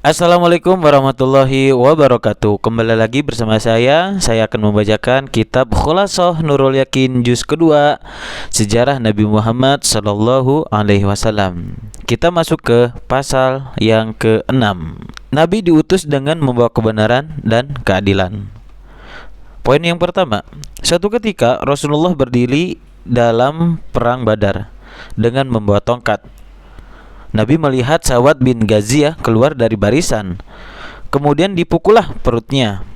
Assalamualaikum warahmatullahi wabarakatuh. Kembali lagi bersama saya akan membacakan kitab Khulasath Nurul Yakin juz kedua, Sejarah Nabi Muhammad Sallallahu Alaihi Wasallam. Kita masuk ke pasal yang ke-6. Nabi diutus dengan membawa kebenaran dan keadilan. Poin yang pertama, suatu ketika Rasulullah berdiri dalam perang Badar dengan membawa tongkat. Nabi melihat Sawad bin Ghaziyah keluar dari barisan. Kemudian dipukullah perutnya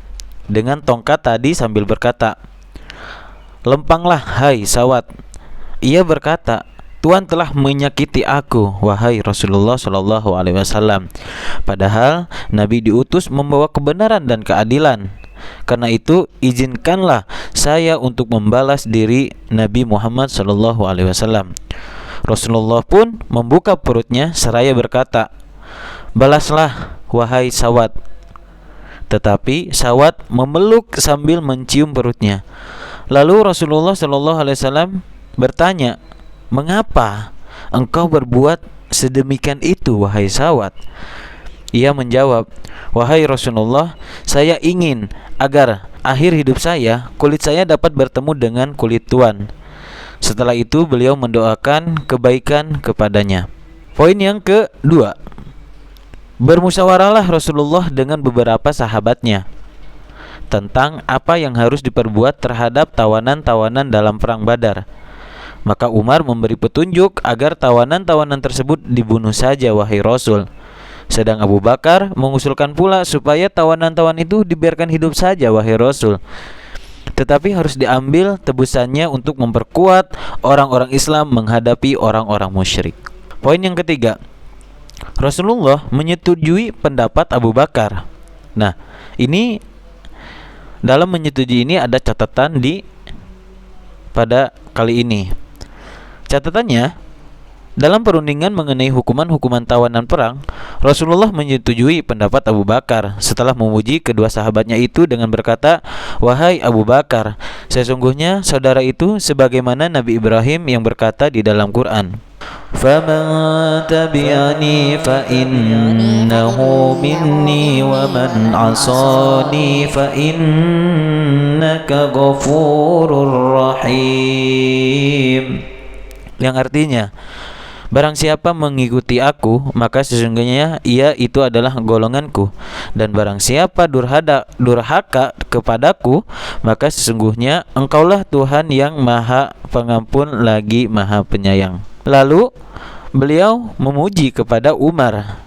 dengan tongkat tadi sambil berkata, "Lempanglah hai Sawad." Ia berkata, "Tuhan telah menyakiti aku, wahai Rasulullah Shallallahu Alaihi Wasallam." Padahal Nabi diutus membawa kebenaran dan keadilan. Karena itu izinkanlah saya untuk membalas diri Nabi Muhammad Shallallahu Alaihi Wasallam. Rasulullah pun membuka perutnya seraya berkata, "Balaslah wahai Sawad." Tetapi Sawad memeluk sambil mencium perutnya. Lalu Rasulullah Shallallahu Alaihi Wasallam bertanya, "Mengapa engkau berbuat sedemikian itu, wahai Sawad?" Ia menjawab, "Wahai Rasulullah, saya ingin agar akhir hidup saya kulit saya dapat bertemu dengan kulit Tuhan." Setelah itu beliau mendoakan kebaikan kepadanya. Poin yang kedua, bermusyawarahlah Rasulullah dengan beberapa sahabatnya tentang apa yang harus diperbuat terhadap tawanan-tawanan dalam perang Badar. Maka Umar memberi petunjuk agar tawanan-tawanan tersebut dibunuh saja, wahai Rasul. Sedang Abu Bakar mengusulkan pula supaya tawanan-tawanan itu dibiarkan hidup saja, wahai Rasul. Tetapi harus diambil tebusannya untuk memperkuat orang-orang Islam menghadapi orang-orang musyrik. Poin yang ketiga, Rasulullah menyetujui pendapat Abu Bakar. Nah, ini dalam menyetujui ini ada catatan pada kali ini. Catatannya, dalam perundingan mengenai hukuman-hukuman tawanan perang, Rasulullah menyetujui pendapat Abu Bakar setelah memuji kedua sahabatnya itu dengan berkata, "Wahai Abu Bakar, sesungguhnya saudara itu sebagaimana Nabi Ibrahim yang berkata di dalam Quran, 'Faman tabi'ani fa innahu minni wa man 'asani fa innaka ghafurur rahim.'" Yang artinya, barang siapa mengikuti aku, maka sesungguhnya ia itu adalah golonganku. Dan barang siapa durhaka kepadaku, maka sesungguhnya engkaulah Tuhan yang maha pengampun lagi maha penyayang. Lalu beliau memuji kepada Umar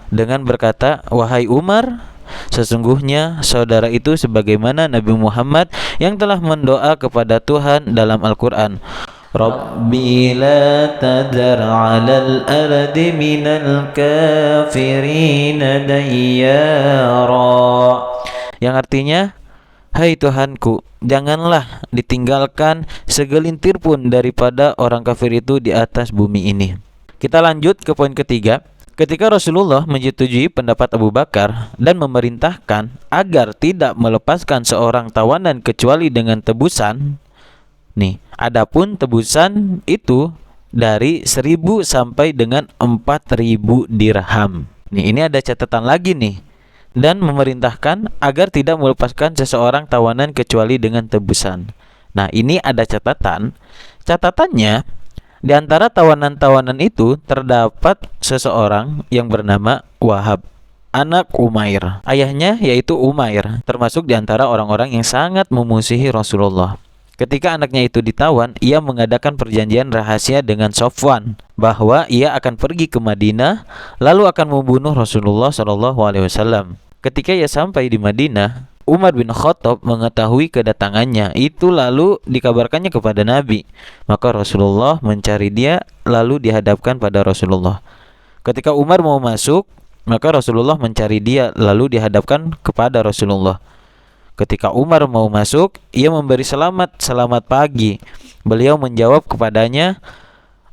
dengan berkata, "Wahai Umar, sesungguhnya saudara itu sebagaimana Nabi Muhammad yang telah mendoa kepada Tuhan dalam Al-Quran, 'Rabbi la tadar 'alal ardi minal kafirina dayyara.'" Yang artinya, "Hai Tuhanku, janganlah ditinggalkan segelintir pun daripada orang kafir itu di atas bumi ini." Kita lanjut ke poin ketiga. Ketika Rasulullah menyetujui pendapat Abu Bakar dan memerintahkan agar tidak melepaskan seorang tawanan kecuali dengan tebusan. Nih, adapun tebusan itu dari 1.000 sampai dengan 4.000 dirham. Nih, ini ada catatan lagi nih. Dan memerintahkan agar tidak melepaskan seseorang tawanan kecuali dengan tebusan. Nah, ini ada catatan. Catatannya, di antara tawanan-tawanan itu terdapat seseorang yang bernama Wahab, anak Umair. Ayahnya yaitu Umair, termasuk di antara orang-orang yang sangat memusuhi Rasulullah. Ketika anaknya itu ditawan, ia mengadakan perjanjian rahasia dengan Sofwan bahwa ia akan pergi ke Madinah lalu akan membunuh Rasulullah Shallallahu Alaihi Wasallam. Ketika ia sampai di Madinah, Umar bin Khattab mengetahui kedatangannya itu lalu dikabarkannya kepada Nabi. Maka Rasulullah mencari dia lalu dihadapkan pada Rasulullah. Ketika Umar mau masuk, maka Rasulullah mencari dia lalu dihadapkan kepada Rasulullah. Ketika Umar mau masuk, ia memberi selamat pagi. Beliau menjawab kepadanya,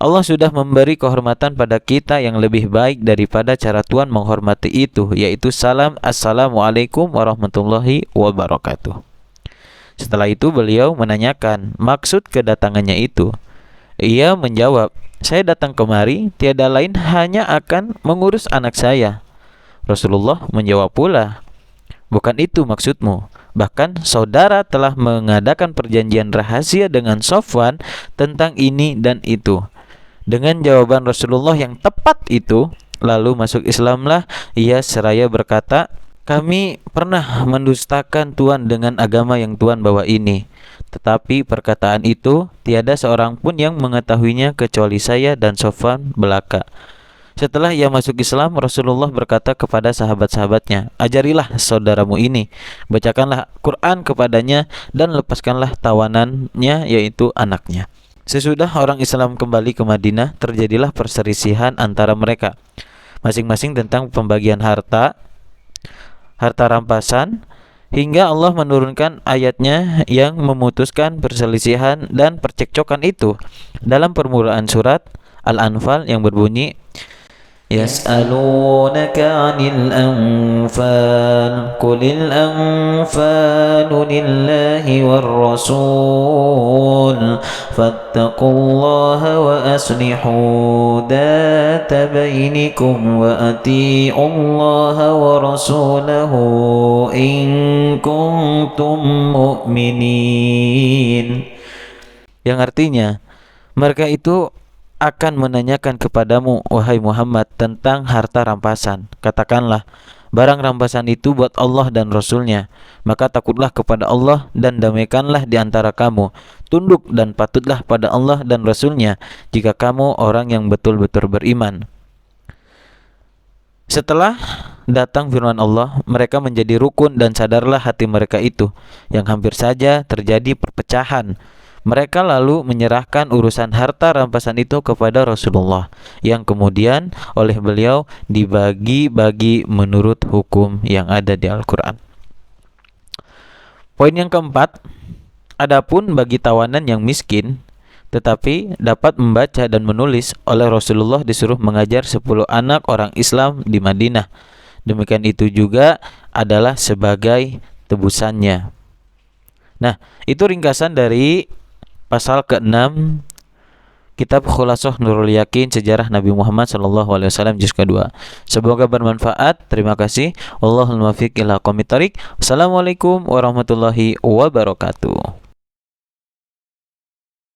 "Allah sudah memberi kehormatan pada kita yang lebih baik daripada cara Tuhan menghormati itu, yaitu salam, Assalamualaikum warahmatullahi wabarakatuh." Setelah itu beliau menanyakan maksud kedatangannya itu. Ia menjawab, "Saya datang kemari tiada lain hanya akan mengurus anak saya." Rasulullah menjawab pula, bukan itu maksudmu. Bahkan saudara telah mengadakan perjanjian rahasia dengan Safwan tentang ini dan itu. Dengan jawaban Rasulullah yang tepat itu, lalu masuk Islamlah ia seraya berkata, kami pernah mendustakan Tuhan dengan agama yang Tuhan bawa ini. Tetapi perkataan itu tiada seorang pun yang mengetahuinya kecuali saya dan Safwan belaka. Setelah ia masuk Islam, Rasulullah berkata kepada sahabat-sahabatnya, ajarilah saudaramu ini, bacakanlah Quran kepadanya, dan lepaskanlah tawanannya, yaitu anaknya. Sesudah orang Islam kembali ke Madinah, terjadilah perselisihan antara mereka, masing-masing tentang pembagian harta rampasan, hingga Allah menurunkan ayatnya yang memutuskan perselisihan dan percekcokan itu dalam permulaan surat Al-Anfal yang berbunyi, يسألونك عن الأنفال قل الأنفال لله والرسول فاتقوا الله وأصلحوا ذات بينكم وأطيعوا الله ورسوله إن كنتم مؤمنين, yang artinya mereka itu akan menanyakan kepadamu, wahai Muhammad, tentang harta rampasan. Katakanlah, barang rampasan itu buat Allah dan Rasulnya. Maka takutlah kepada Allah dan damaikanlah di antara kamu. Tunduk dan patutlah pada Allah dan Rasulnya jika kamu orang yang betul-betul beriman. Setelah datang firman Allah, mereka menjadi rukun dan sadarlah hati mereka itu, yang hampir saja terjadi perpecahan. Mereka lalu menyerahkan urusan harta rampasan itu kepada Rasulullah, yang kemudian oleh beliau dibagi-bagi menurut hukum yang ada di Al-Quran. Poin yang keempat, adapun bagi tawanan yang miskin tetapi dapat membaca dan menulis, oleh Rasulullah disuruh mengajar 10 anak orang Islam di Madinah. Demikian itu juga adalah sebagai tebusannya. Nah, itu ringkasan dari pasal ke-6 Kitab Khulasah Nurul Yakin Sejarah Nabi Muhammad SAW juz kedua. Semoga bermanfaat. Terima kasih. Wallahul muwaffiq ila aqwamit thoriq. Wassalamualaikum warahmatullahi wabarakatuh.